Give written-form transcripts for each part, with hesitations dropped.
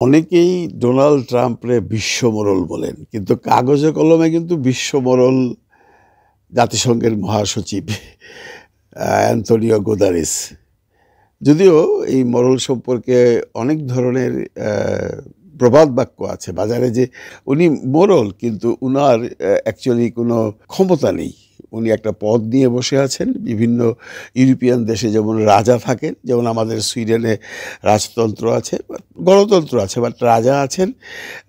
অনেকেই ডোনাল্ড ট্রাম্পরে বিশ্বমোড়ল বলেন, কিন্তু কাগজে কলমে কিন্তু বিশ্বমোড়ল জাতিসংঘের মহাসচিব অ্যান্তোনিও গুতেরেস। যদিও এই মোড়ল সম্পর্কে অনেক ধরনের প্রবাদ বাক্য আছে বাজারে, যে উনি মোড়ল কিন্তু উনার অ্যাকচুয়ালি কোনো ক্ষমতা নেই। উনি একটা পদ নিয়ে বসে আছেন। বিভিন্ন ইউরোপিয়ান দেশে যেমন রাজা থাকেন, যেমন আমাদের সুইডেনে রাজতন্ত্র আছে, গণতন্ত্র আছে, বাট রাজা আছেন,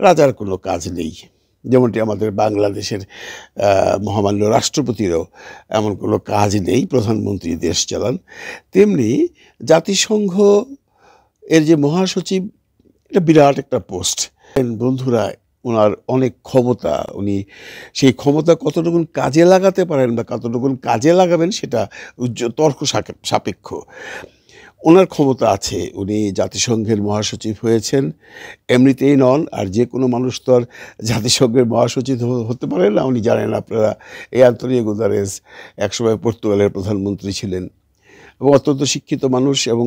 রাজার কোনো কাজ নেই। যেমনটি আমাদের বাংলাদেশের মহামান্য রাষ্ট্রপতিরও এমন কোনো কাজ নেই, প্রধানমন্ত্রী দেশ চালান। তেমনি জাতিসংঘ এর যে মহাসচিব, এটা বিরাট একটা পোস্ট। বন্ধুরা, ওনার অনেক ক্ষমতা, উনি সেই ক্ষমতা কতটুকুন কাজে লাগাতে পারেন বা কতটুকুন কাজে লাগাবেন সেটা তর্ক সাপেক্ষ। ওনার ক্ষমতা আছে, উনি জাতিসংঘের মহাসচিব হয়েছেন, এমনিতেই নন। আর যে কোনো মানুষ তো আর জাতিসংঘের মহাসচিব হতে পারে না, উনি জানেন আপনারা। এই অ্যান্তোনিও গুতেরেস একসময় পর্তুগালের প্রধানমন্ত্রী ছিলেন এবং অত্যন্ত শিক্ষিত মানুষ, এবং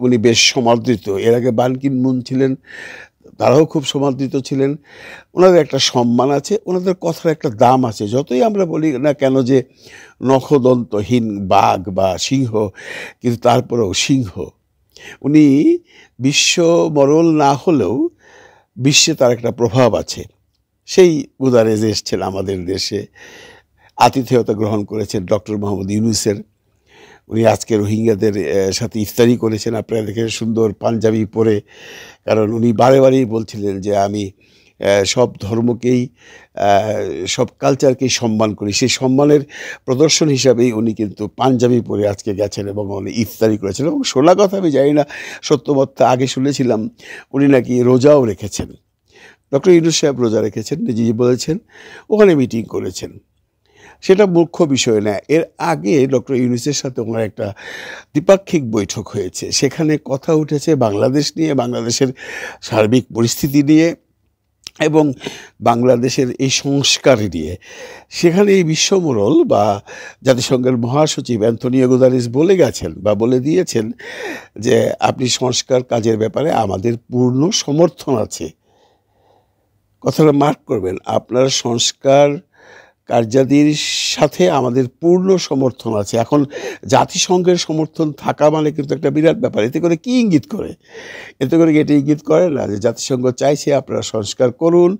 উনি বেশ সমাদৃত। এর আগে বান কি মুন ছিলেন, তারাও খুব সমাদৃত ছিলেন। ওনাদের একটা সম্মান আছে, ওনাদের কথার একটা দাম আছে। যতই আমরা বলি না কেন যে নখদন্তহীন বাঘ বা সিংহ, কিন্তু তারপরেও সিংহ। উনি বিশ্ব মরল না হলেও বিশ্বে তার একটা প্রভাব আছে। সেই গুতেরেস এসেছেন আমাদের দেশে, আতিথেয়তা গ্রহণ করেছেন ডক্টর মোহাম্মদ ইউনূসের। উনি আজকে রোহিঙ্গাদের সাথে ইফতারি করেছেন, আপনারা দেখেন, সুন্দর পাঞ্জাবি পরে। কারণ উনি বারে বারেই বলছিলেন যে আমি সব ধর্মকেই, সব কালচারকেই সম্মান করি। সেই সম্মানের প্রদর্শন হিসাবেই উনি কিন্তু পাঞ্জাবি পরে আজকে গেছেন এবং উনি ইফতারি করেছেন। এবং শোনা কথা, আমি জানি না সত্যবত্তা, আগে শুনেছিলাম উনি নাকি রোজাও রেখেছেন। ডক্টর ইউনূস সাহেব রোজা রেখেছেন, নিজেই বলেছেন, ওখানে মিটিং করেছেন। সেটা মুখ্য বিষয় না। এর আগে ডক্টর ইউনূসের সাথে ওনার একটা দ্বিপাক্ষিক বৈঠক হয়েছে, সেখানে কথা উঠেছে বাংলাদেশ নিয়ে, বাংলাদেশের সার্বিক পরিস্থিতি নিয়ে এবং বাংলাদেশের এই সংস্কার নিয়ে। সেখানে এই বিশ্বমোড়ল বা জাতিসংঘের মহাসচিব অ্যান্তোনিও গুতেরেস বলে গেছেন বা বলে দিয়েছেন যে আপনি সংস্কার কাজের ব্যাপারে আমাদের পূর্ণ সমর্থন আছে। কথাটা মার্ক করবেন, আপনার সংস্কার কার্যাদির সাথে আমাদের পূর্ণ সমর্থন আছে। এখন জাতিসংঘের সমর্থন থাকা মানে কিন্তু একটা বিরাট ব্যাপার। এতে করে কি ইঙ্গিত করে? এতে করে এটা ইঙ্গিত করে না যে জাতিসংঘ চাইছে আপনারা সংস্কার করুন।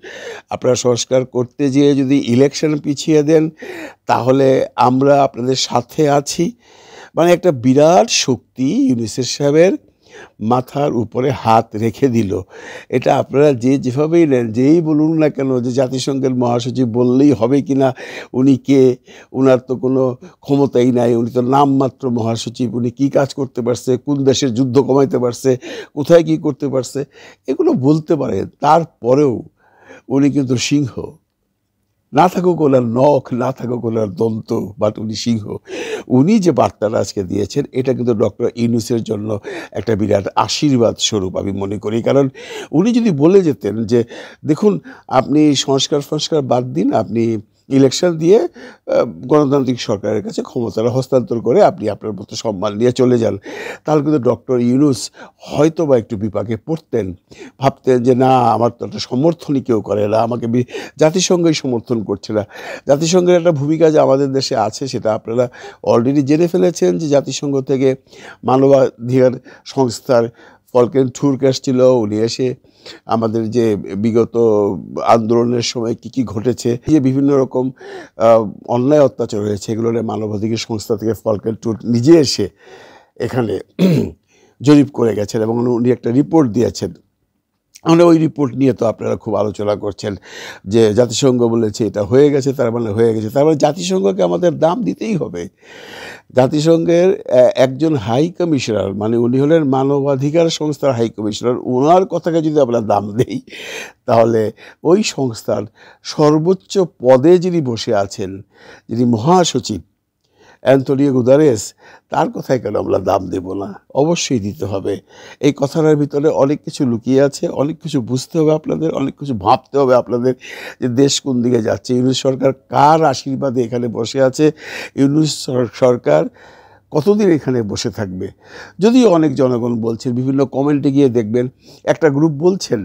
আপনারা সংস্কার করতে যেয়ে যদি ইলেকশন পিছিয়ে দেন, তাহলে আমরা আপনাদের সাথে আছি। মানে একটা বিরাট শক্তি ইউনূস সাহেবের মাথার উপরে হাত রেখে দিল। এটা আপনারা যেভাবেই নেন, যেই বলুন না কেন যে জাতিসংঘের মহাসচিব বললেই হবে কি না, উনি কে, ওনার তো কোনো ক্ষমতাই নাই, উনি তো নামমাত্র মহাসচিব। উনি কী কাজ করতে পারছে, কোন দেশের যুদ্ধ কমাইতে পারছে, কোথায় কী করতে পারছে, এগুলো বলতে পারে। তারপরেও উনি কিন্তু সিংহ। না থাকুক ওনার নখ, না থাকুক ওনার দন্ত, বাট উনি সিংহ। উনি যে বার্তাটা আজকে দিয়েছেন, এটা কিন্তু ডক্টর ইউনূসের জন্য একটা বিরাট আশীর্বাদ স্বরূপ আমি মনে করি। কারণ উনি যদি বলে যেতেন যে দেখুন, আপনি সংস্কার বাদ দিন, আপনি ইলেকশন দিয়ে গণতান্ত্রিক সরকারের কাছে ক্ষমতাটা হস্তান্তর করে আপনি আপনার মতো সম্মান নিয়ে চলে যান, তাহলে কিন্তু ডক্টর ইউনূস হয়তো বা একটু বিপাকে পড়তেন। ভাবতেন যে না, আমার তো একটা সমর্থনই কেউ করে না, আমাকে জাতিসংঘই সমর্থন করছে না। জাতিসংঘের একটা ভূমিকা যে আমাদের দেশে আছে, সেটা আপনারা অলরেডি জেনে ফেলেছেন যে জাতিসংঘ থেকে মানবাধিকার সংস্থার ফলকেন টুর্ক এসেছিল। উনি এসে আমাদের যে বিগত আন্দোলনের সময় কি ঘটেছে, যে বিভিন্ন রকম অন্যায় অত্যাচার হয়েছে, এগুলো মানবাধিকার সংস্থা থেকে ফলকেন টুর্ক নিজে এসে এখানে জরিপ করে গেছেন এবং উনি একটা রিপোর্ট দিয়েছেন। আমরা ওই রিপোর্ট নিয়ে তো আপনারা খুব আলোচনা করছেন যে জাতিসংঘ বলেছে এটা হয়ে গেছে, তার মানে হয়ে গেছে, তার মানে জাতিসংঘকে আমাদের দাম দিতেই হবে। জাতিসংঘের একজন হাই কমিশনার, মানে উনি হলেন মানবাধিকার সংস্থার হাই কমিশনার, ওনার কথাকে যদি আমরা দাম দেই, তাহলে ওই সংস্থার সর্বোচ্চ পদে যিনি বসে আছেন, যিনি মহাসচিব অ্যান্তোনিও গুতেরেস, তার কথায় কেন আমরা দাম দেব না? অবশ্যই দিতে হবে। এই কথাটার ভিতরে অনেক কিছু লুকিয়ে আছে, অনেক কিছু বুঝতে হবে আপনাদের, অনেক কিছু ভাবতে হবে আপনাদের, যে দেশ কোন দিকে যাচ্ছে। ইউনূস সরকার কার আশীর্বাদে এখানে বসে আছে? ইউনূস সরকার কতদিন এখানে বসে থাকবে? যদিও অনেক জনগণ বলছেন, বিভিন্ন কমেন্টে গিয়ে দেখবেন একটা গ্রুপ বলছেন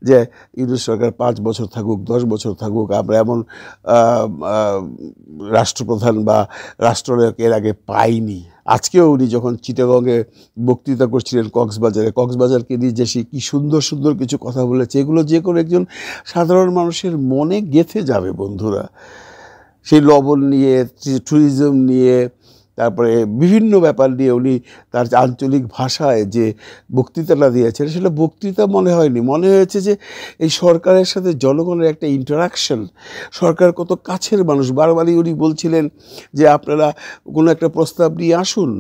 যে ইউনূস সরকার 5 বছর থাকুক, 10 বছর থাকুক, আমরা এমন রাষ্ট্রপ্রধান বা রাষ্ট্রনায়ক এর আগে পাইনি। আজকেও উনি যখন চিটাগংয়ে বক্তৃতা করছিলেন কক্সবাজারকে নিয়ে যে সে কী সুন্দর সুন্দর কিছু কথা বলেছে, এগুলো যে কোনো একজন সাধারণ মানুষের মনে গেঁথে যাবে বন্ধুরা। সেই লবণ নিয়ে, ট্যুরিজম নিয়ে, তারপরে বিভিন্ন ব্যাপার নিয়ে উনি তার আঞ্চলিক ভাষায় যে বক্তৃতাটা দিয়েছেন, সেটা বক্তৃতা মনে হয়নি, মনে হয়েছে যে এই সরকারের সাথে জনগণের একটা ইন্টারাকশন। সরকার কত কাছের মানুষ। বারবারই উনি বলছিলেন যে আপনারা কোনো একটা প্রস্তাব নিয়ে আসুন,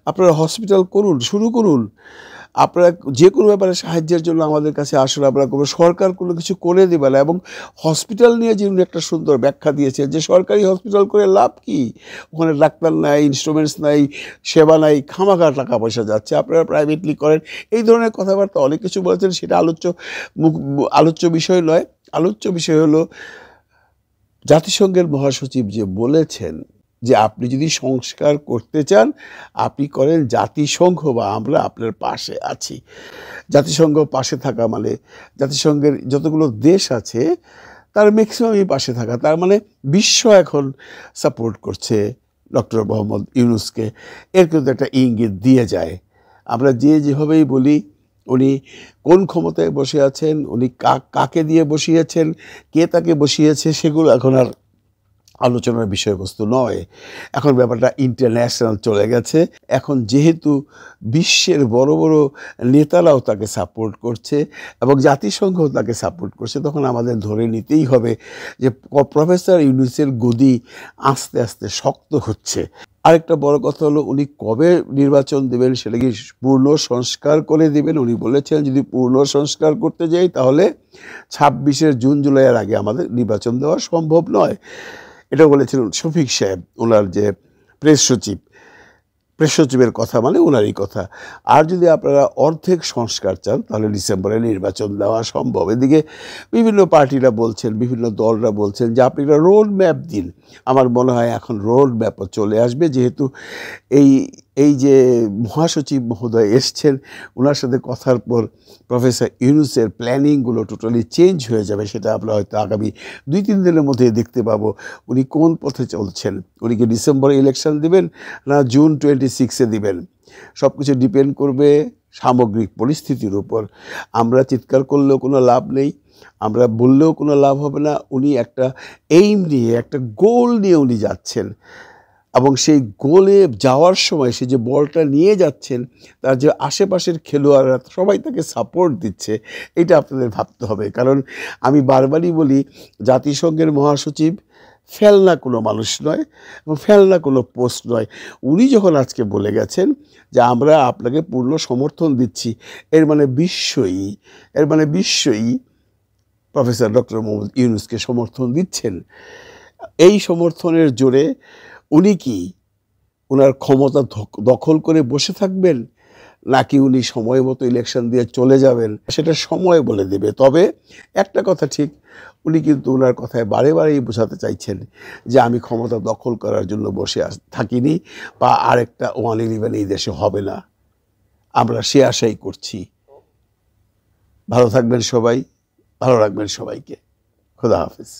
আপনারা হসপিটাল করুন, শুরু করুন, আপনারা যে কোনো ব্যাপারে সাহায্যের জন্য আমাদের কাছে আসুন, আমরা কোনো সরকার কোনো কিছু করে দেবে না। এবং হসপিটাল নিয়ে যে উনি একটা সুন্দর ব্যাখ্যা দিয়েছেন যে সরকারি হসপিটাল করে লাভ কি, ওখানে ডাক্তার নাই, ইনস্ট্রুমেন্টস নাই, সেবা নাই, খামাখা টাকা পয়সা যাচ্ছে, আপনারা প্রাইভেটলি করেন। এই ধরনের কথাবার্তা অনেক কিছু বলেছেন, সেটা আলোচ্য বিষয় নয়। আলোচ্য বিষয় হলো জাতিসংঘের মহাসচিব যে বলেছেন যে আপনি যদি সংস্কার করতে চান আপনি করেন, জাতিসংঘ বা আমরা আপনার পাশে আছি। জাতিসংঘ পাশে থাকা মানে জাতিসংঘের যতগুলো দেশ আছে তার ম্যাক্সিমামই পাশে থাকা, তার মানে বিশ্ব এখন সাপোর্ট করছে ডক্টর মোহাম্মদ ইউনূসকে। এর কিন্তু একটা ইঙ্গিত দিয়ে যায়। আমরা যেভাবেই বলি উনি কোন ক্ষমতায় বসে আছেন, উনি কাকে দিয়ে বসিয়েছেন, কে তাকে বসিয়েছে, সেগুলো এখন আর আলোচনার বিষয়বস্তু নয়। এখন ব্যাপারটা ইন্টারন্যাশনাল চলে গেছে। এখন যেহেতু বিশ্বের বড় বড় নেতারাও তাকে সাপোর্ট করছে এবং জাতিসংঘও তাকে সাপোর্ট করছে, তখন আমাদের ধরে নিতেই হবে যে প্রফেসর ইউনূসের গদি আস্তে আস্তে শক্ত হচ্ছে। আরেকটা বড় কথা হলো উনি কবে নির্বাচন দেবেন, সেটা কি পূর্ণ সংস্কার করে দেবেন। উনি বলেছেন যদি পূর্ণ সংস্কার করতে যাই তাহলে 26 জুন জুলাইয়ের আগে আমাদের নির্বাচন দেওয়া সম্ভব নয়। এটা বলেছিলেন শফিক সাহেব, ওনার যে প্রেস সচিবের কথা মানে ওনারই কথা। আর যদি আপনারা অর্ধেক সংস্কার চান তাহলে ডিসেম্বরে নির্বাচন দেওয়া সম্ভব। এদিকে বিভিন্ন পার্টিরা বলছেন, বিভিন্ন দলরা বলছেন যে আপনি একটা রোড ম্যাপ দিন। আমার মনে হয় এখন রোড ম্যাপও চলে আসবে, যেহেতু এই যে মহাসচিব মহোদয় এসছেন, ওনার সাথে কথার পর প্রফেসর ইউনূসের প্ল্যানিংগুলো টোটালি চেঞ্জ হয়ে যাবে। সেটা আমরা হয়তো আগামী 2-3 দিনের মধ্যে দেখতে পাবো উনি কোন পথে চলছেন। উনি কি ডিসেম্বরে ইলেকশন দিবেন না জুন 26-এ দিবেন, সব কিছু ডিপেন্ড করবে সামগ্রিক পরিস্থিতির উপর। আমরা চিৎকার করলেও কোনো লাভ নেই, আমরা বললেও কোনো লাভ হবে না। উনি একটা এইম নিয়ে, একটা গোল নিয়ে উনি যাচ্ছেন এবং সেই গোলে যাওয়ার সময় সে যে বলটা নিয়ে যাচ্ছেন তার যে আশেপাশের খেলোয়াড়রা সবাই তাকে সাপোর্ট দিচ্ছে, এটা আপনাদের ভাবতে হবে। কারণ আমি বারবারই বলি জাতিসংঘের মহাসচিব ফেলনা কোনো মানুষ নয় এবং ফেলনা কোনো পোস্ট নয়। উনি যখন আজকে বলে গেছেন যে আমরা আপনাকে পূর্ণ সমর্থন দিচ্ছি, এর মানে বিশ্বই প্রফেসর ডক্টর মোহাম্মদ ইউনূসকে সমর্থন দিচ্ছেন। এই সমর্থনের জোরে উনি কি ওনার ক্ষমতা দখল করে বসে থাকবেন নাকি উনি সময় মতো ইলেকশন দিয়ে চলে যাবেন, সেটা সময় বলে দেবে। তবে একটা কথা ঠিক, উনি কিন্তু ওনার কথায় বারেই বোঝাতে চাইছেন যে আমি ক্ষমতা দখল করার জন্য বসে থাকিনি বা আরেকটা 111 এই দেশে হবে না, আমরা সে আশাই করছি। ভালো থাকবেন সবাই, ভালো রাখবেন সবাইকে। খোদা হাফেজ।